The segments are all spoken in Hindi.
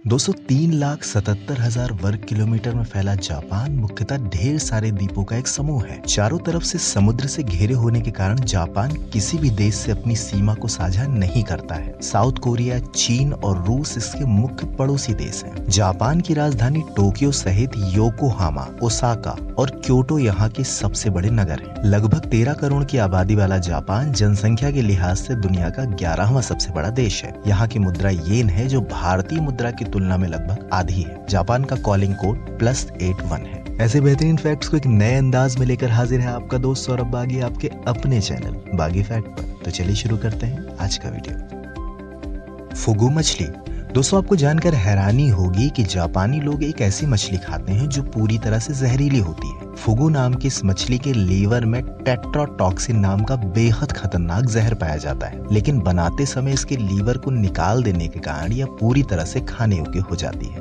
दोस्तों 3,77,000 वर्ग किलोमीटर में फैला जापान मुख्यतः ढेर सारे द्वीपों का एक समूह है। चारों तरफ से समुद्र से घिरे होने के कारण जापान किसी भी देश से अपनी सीमा को साझा नहीं करता है। साउथ कोरिया, चीन और रूस इसके मुख्य पड़ोसी देश हैं। जापान की राजधानी टोक्यो सहित योकोहामा, ओसाका और क्योटो यहाँ के सबसे बड़े नगर हैं। लगभग 13 करोड़ की आबादी वाला जापान जनसंख्या के लिहाज से दुनिया का 11वां सबसे बड़ा देश है। यहाँ की मुद्रा येन है जो भारतीय मुद्रा की तुलना में लगभग आधी है। जापान का कॉलिंग कोड +81 है। ऐसे बेहतरीन फैक्ट्स को एक नए अंदाज में लेकर हाजिर है आपका दोस्त सौरभ बागी आपके अपने चैनल बागी फैक्ट पर। तो चलिए शुरू करते हैं आज का वीडियो। फुगु मछली। दोस्तों आपको जानकर हैरानी होगी कि जापानी लोग एक ऐसी मछली खाते हैं जो पूरी तरह से जहरीली होती है। फुगु नाम की इस मछली के लीवर में टेट्राटॉक्सिन नाम का बेहद खतरनाक जहर पाया जाता है, लेकिन बनाते समय इसके लीवर को निकाल देने के कारण यह पूरी तरह से खाने योग्य हो जाती है।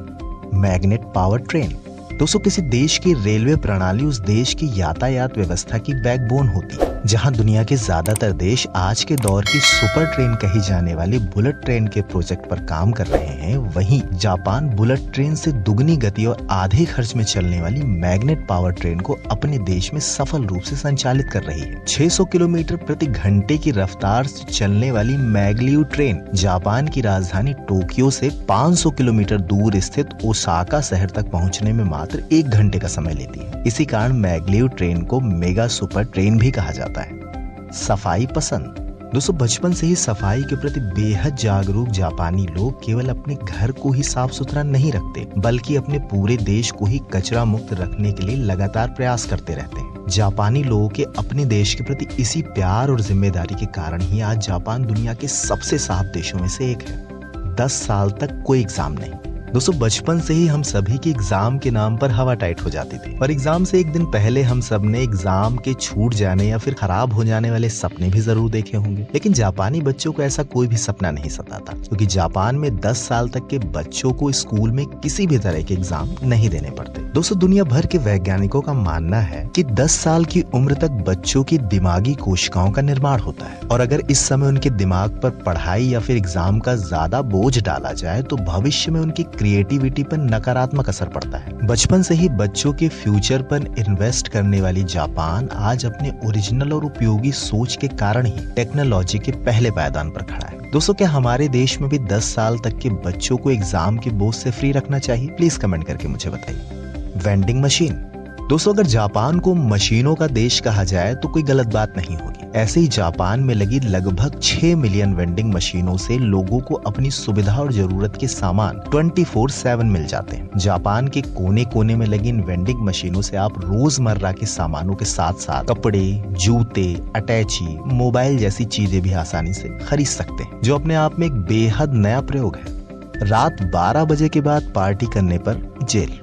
Magnet power train. दोस्तों किसी देश की रेलवे प्रणाली उस देश की यातायात व्यवस्था की बैकबोन होती है। जहां दुनिया के ज्यादातर देश आज के दौर की सुपर ट्रेन कही जाने वाली बुलेट ट्रेन के प्रोजेक्ट पर काम कर रहे हैं, वहीं जापान बुलेट ट्रेन से दुगनी गति और आधे खर्च में चलने वाली मैग्नेट पावर ट्रेन को अपने देश में सफल रूप से संचालित कर रही है। 600 किलोमीटर प्रति घंटे की रफ्तार से चलने वाली मैग्लियू ट्रेन जापान की राजधानी टोक्यो से 500 किलोमीटर दूर स्थित ओसाका शहर तक पहुंचने में मात्र 1 घंटे का समय लेती है। इसी कारण मैग्लियू ट्रेन को मेगा सुपर ट्रेन भी कहा जाता है। सफाई पसंद। दोस्तों बचपन से ही सफाई के प्रति बेहद जागरूक जापानी लोग केवल अपने घर को ही साफ सुथरा नहीं रखते, बल्कि अपने पूरे देश को ही कचरा मुक्त रखने के लिए लगातार प्रयास करते रहते हैं। जापानी लोगों के अपने देश के प्रति इसी प्यार और जिम्मेदारी के कारण ही आज जापान दुनिया के सबसे साफ देशों में से एक है। 10 साल तक कोई एग्जाम नहीं। दोस्तों बचपन से ही हम सभी की एग्जाम के नाम पर हवा टाइट हो जाती थी और एग्जाम से एक दिन पहले हम सब ने एग्जाम के छूट जाने या फिर खराब हो जाने वाले सपने भी जरूर देखे होंगे। लेकिन जापानी बच्चों को ऐसा कोई भी सपना नहीं सताता, क्योंकि जापान में 10 साल तक के बच्चों को स्कूल में किसी भी तरह के एग्जाम नहीं देने पड़ते। दोस्तों दुनिया भर के वैज्ञानिकों का मानना है कि 10 साल की उम्र तक बच्चों की दिमागी कोशिकाओं का निर्माण होता है और अगर इस समय उनके दिमाग पर पढ़ाई या फिर एग्जाम का ज्यादा बोझ डाला जाए तो भविष्य में उनकी क्रिएटिविटी पर नकारात्मक असर पड़ता है। बचपन से ही बच्चों के फ्यूचर पर इन्वेस्ट करने वाली जापान आज अपने ओरिजिनल और उपयोगी सोच के कारण ही टेक्नोलॉजी के पहले पायदान पर खड़ा है। दोस्तों क्या हमारे देश में भी 10 साल तक के बच्चों को एग्जाम के बोझ से फ्री रखना चाहिए? प्लीज कमेंट करके मुझे बताइए। Vending machine. दोस्तों अगर जापान को मशीनों का देश कहा जाए तो कोई गलत बात नहीं होगी। ऐसे ही जापान में लगी लगभग 6 मिलियन वेंडिंग मशीनों से लोगों को अपनी सुविधा और जरूरत के सामान 24/7 मिल जाते हैं। जापान के कोने कोने में लगी इन वेंडिंग मशीनों से आप रोजमर्रा के सामानों के साथ साथ कपड़े, जूते, अटैची, मोबाइल जैसी चीजें भी आसानी से खरीद सकते हैं, जो अपने आप में एक बेहद नया प्रयोग है। रात 12 बजे के बाद पार्टी करने पर जेल।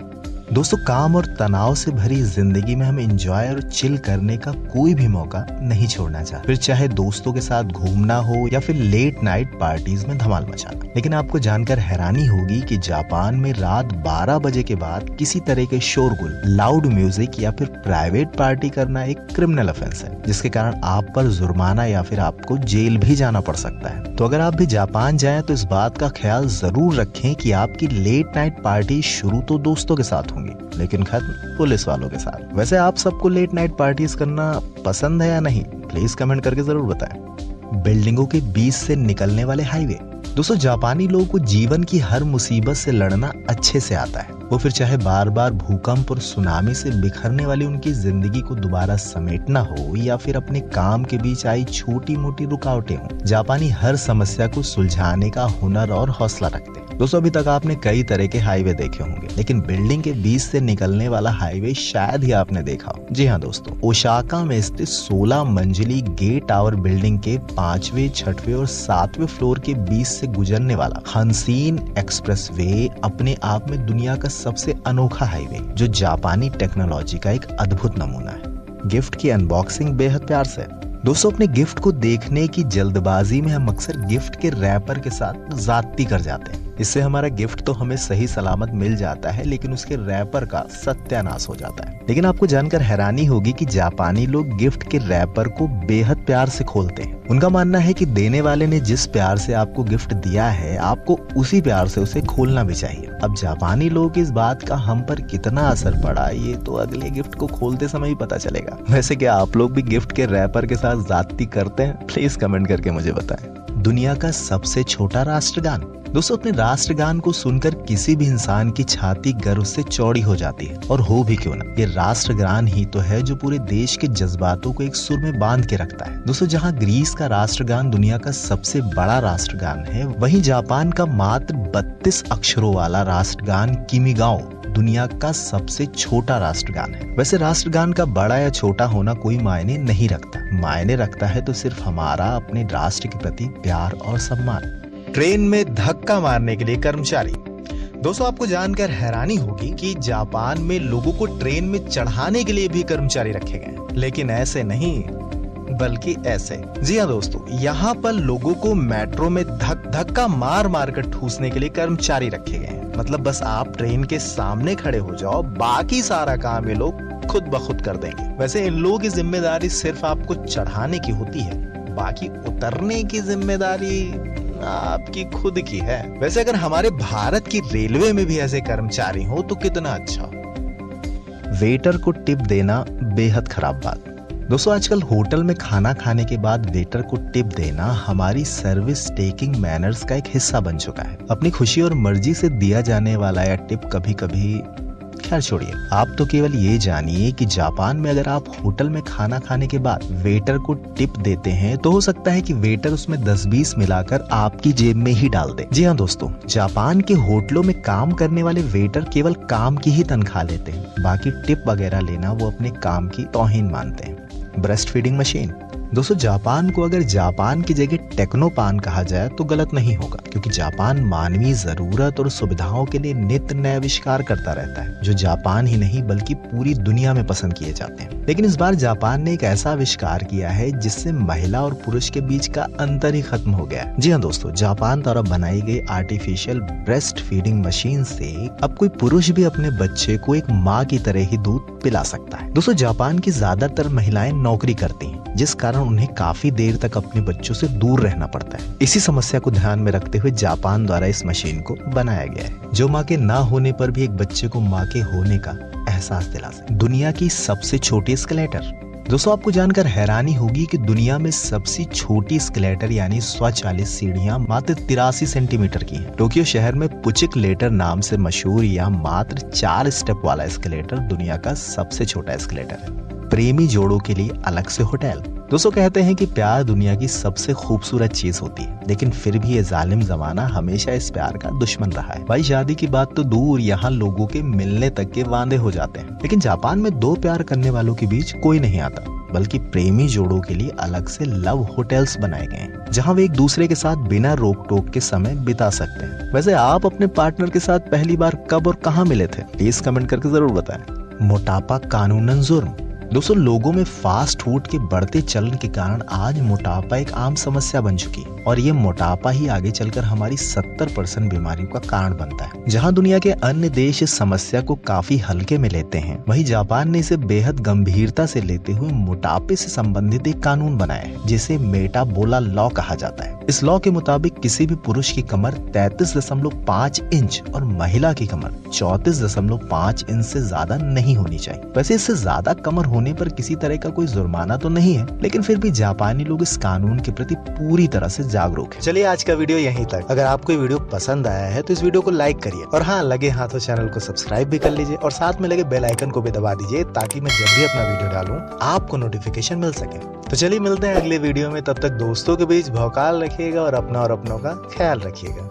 दोस्तों काम और तनाव से भरी जिंदगी में हमें एंजॉय और चिल करने का कोई भी मौका नहीं छोड़ना चाहिए, फिर चाहे दोस्तों के साथ घूमना हो या फिर लेट नाइट पार्टीज में धमाल मचाना। लेकिन आपको जानकर हैरानी होगी कि जापान में रात 12 बजे के बाद किसी तरह के शोरगुल, लाउड म्यूजिक या फिर प्राइवेट पार्टी करना एक क्रिमिनल ऑफेंस है, जिसके कारण आप पर जुर्माना या फिर आपको जेल भी जाना पड़ सकता है। तो अगर आप भी जापान जाएं तो इस बात का ख्याल जरूर रखें कि आपकी लेट नाइट पार्टी शुरू तो दोस्तों के साथ होंगी, लेकिन खत्म पुलिस वालों के साथ। वैसे आप सबको लेट नाइट पार्टीज करना पसंद है या नहीं? प्लीज कमेंट करके जरूर बताएं। बिल्डिंगों के बीच से निकलने वाले हाईवे। दोस्तों जापानी लोगों को जीवन की हर मुसीबत से लड़ना अच्छे से आता है, वो फिर चाहे बार बार भूकंप और सुनामी से बिखरने वाली उनकी जिंदगी को दोबारा समेटना हो या फिर अपने काम के बीच आई छोटी मोटी रुकावटें हो। जापानी हर समस्या को सुलझाने का हुनर और हौसला रखते हैं। दोस्तों अभी तक आपने कई तरह के हाईवे देखे होंगे, लेकिन बिल्डिंग के बीच से निकलने वाला हाईवे शायद ही आपने देखा हो। जी हाँ दोस्तों, ओसाका में स्थित 16 मंजिली गेट टावर बिल्डिंग के 5वें, 6वें और 7वें फ्लोर के बीच से गुजरने वाला हनसीन एक्सप्रेसवे अपने आप में दुनिया का सबसे अनोखा हाईवे, जो जापानी टेक्नोलॉजी का एक अद्भुत नमूना है। गिफ्ट की अनबॉक्सिंग बेहद प्यार से। दोस्तों अपने गिफ्ट को देखने की जल्दबाजी में हम अक्सर गिफ्ट के रैपर के साथ ज्यादती कर जाते हैं। इससे हमारा गिफ्ट तो हमें सही सलामत मिल जाता है, लेकिन उसके रैपर का सत्यानाश हो जाता है। लेकिन आपको जानकर हैरानी होगी कि जापानी लोग गिफ्ट के रैपर को बेहद प्यार से खोलते हैं। उनका मानना है कि देने वाले ने जिस प्यार से आपको गिफ्ट दिया है, आपको उसी प्यार से उसे खोलना भी चाहिए। अब जापानी लोगों की इस बात का हम पर कितना असर पड़ा, ये तो अगले गिफ्ट को खोलते समय ही पता चलेगा। वैसे क्या आप लोग भी गिफ्ट के रैपर के साथ ज्यादती करते हैं? प्लीज कमेंट करके मुझे बताएं। दुनिया का सबसे छोटा राष्ट्रगान। दोस्तों, अपने राष्ट्रगान को सुनकर किसी भी इंसान की छाती गर्व से चौड़ी हो जाती है, और हो भी क्यों ना। ये राष्ट्रगान ही तो है जो पूरे देश के जज्बातों को एक सुर में बांध के रखता है। दोस्तों, जहां ग्रीस का राष्ट्रगान दुनिया का सबसे बड़ा राष्ट्रगान है, वहीं जापान का मात्र 32 अक्षरों वाला राष्ट्रगान किमिगाओ दुनिया का सबसे छोटा राष्ट्रगान है। वैसे राष्ट्रगान का बड़ा या छोटा होना कोई मायने नहीं रखता, मायने रखता है तो सिर्फ हमारा अपने राष्ट्र के प्रति प्यार और सम्मान। ट्रेन में धक्का मारने के लिए कर्मचारी। दोस्तों, आपको जानकर हैरानी होगी कि जापान में लोगों को ट्रेन में चढ़ाने के लिए भी कर्मचारी रखे गए हैं, लेकिन ऐसे नहीं बल्कि ऐसे। जी हाँ दोस्तों, यहाँ पर लोगों को मेट्रो में धक्का मार मार कर ठूसने के लिए कर्मचारी रखे गए हैं। मतलब बस आप ट्रेन के सामने खड़े हो जाओ, बाकी सारा काम ये लोग खुद ब खुद कर देंगे। वैसे इन लोगों की जिम्मेदारी सिर्फ आपको चढ़ाने की होती है, बाकी उतरने की जिम्मेदारी आपकी खुद की है। वैसे अगर हमारे भारत की रेलवे में भी ऐसे कर्मचारी हो तो कितना अच्छा। वेटर को टिप देना बेहद खराब बात। दोस्तों, आजकल होटल में खाना खाने के बाद वेटर को टिप देना हमारी सर्विस टेकिंग मैनर्स का एक हिस्सा बन चुका है। अपनी खुशी और मर्जी से दिया जाने वाला यह टिप कभी कभी, खैर छोड़िए, आप तो केवल ये जानिए कि जापान में अगर आप होटल में खाना खाने के बाद वेटर को टिप देते हैं तो हो सकता है कि वेटर उसमें 10-20 मिलाकर आपकी जेब में ही डाल दे। जी हाँ दोस्तों, जापान के होटलों में काम करने वाले वेटर केवल काम की ही तनख्वाह लेते हैं, बाकी टिप वगैरह लेना वो अपने काम की तौहीन मानते हैं। Breast feeding machine. दोस्तों, जापान को अगर जापान की जगह टेक्नोपान कहा जाए तो गलत नहीं होगा, क्योंकि जापान मानवीय जरूरत और सुविधाओं के लिए नित्य नए आविष्कार करता रहता है, जो जापान ही नहीं बल्कि पूरी दुनिया में पसंद किए जाते हैं। लेकिन इस बार जापान ने एक ऐसा आविष्कार किया है जिससे महिला और पुरुष के बीच का अंतर ही खत्म हो गया है। जी हाँ दोस्तों, जापान द्वारा बनाई गई आर्टिफिशियल ब्रेस्ट फीडिंग मशीन से अब कोई पुरुष भी अपने बच्चे को एक माँ की तरह ही दूध पिला सकता है। दोस्तों, जापान की ज्यादातर महिलाएं नौकरी करती हैं, जिस कारण उन्हें काफी देर तक अपने बच्चों से दूर रहना पड़ता है। इसी समस्या को ध्यान में रखते हुए जापान द्वारा इस मशीन को बनाया गया है, जो माँ के ना होने पर भी एक बच्चे को माँ के होने का एहसास दिला सके। दुनिया की सबसे छोटी स्केलेटर। दोस्तों, आपको जानकर हैरानी होगी कि दुनिया में सबसे छोटी स्केलेटर यानी स्वचालित सीढ़ियां मात्र 83 सेंटीमीटर की हैं। टोक्यो शहर में पुचिक लेटर नाम से मशहूर यह मात्र 4 स्टेप वाला स्केलेटर दुनिया का सबसे छोटा स्केलेटर है। प्रेमी जोड़ों के लिए अलग से होटल। दोस्तों, कहते हैं कि प्यार दुनिया की सबसे खूबसूरत चीज होती है, लेकिन फिर भी ये जालिम जमाना हमेशा इस प्यार का दुश्मन रहा है। भाई, शादी की बात तो दूर, यहाँ लोगों के मिलने तक के वादे हो जाते हैं। लेकिन जापान में दो प्यार करने वालों के बीच कोई नहीं आता, बल्कि प्रेमी जोड़ों के लिए अलग से लव होटल्स बनाए गए हैं, जहाँ वे एक दूसरे के साथ बिना रोक टोक के समय बिता सकते हैं। वैसे आप अपने पार्टनर के साथ पहली बार कब और कहाँ मिले थे? प्लीज कमेंट करके जरूर बताएं। मोटापा कानूनन जुर्म। दोस्तों, लोगों में फास्ट फूड के बढ़ते चलन के कारण आज मोटापा एक आम समस्या बन चुकी है, और ये मोटापा ही आगे चलकर हमारी 70% बीमारियों का कारण बनता है। जहां दुनिया के अन्य देश इस समस्या को काफी हल्के में लेते हैं, वहीं जापान ने इसे बेहद गंभीरता से लेते हुए मोटापे से संबंधित एक कानून बनाया है, जिसे मेटाबोला लॉ कहा जाता है। इस लॉ के मुताबिक किसी भी पुरुष की कमर 33.5 इंच और महिला की कमर 34.5 इंच से ज्यादा नहीं होनी चाहिए। वैसे इससे ज्यादा कमर होने पर किसी तरह का कोई जुर्माना तो नहीं है, लेकिन फिर भी जापानी लोग इस कानून के प्रति पूरी तरह से जागरूक हैं। चलिए, आज का वीडियो यहीं तक। अगर आपको ये वीडियो पसंद आया है तो इस वीडियो को लाइक करिए, और हाँ, लगे हाथों चैनल को सब्सक्राइब भी कर लीजिए, और साथ में लगे बेल आइकन को भी दबा दीजिए, ताकि मैं जब भी अपना वीडियो डालूं आपको नोटिफिकेशन मिल सके। तो चलिए, मिलते हैं अगले वीडियो में। तब तक दोस्तों के बीच भौकाल रखिएगा और अपना और अपनों का ख्याल रखिएगा।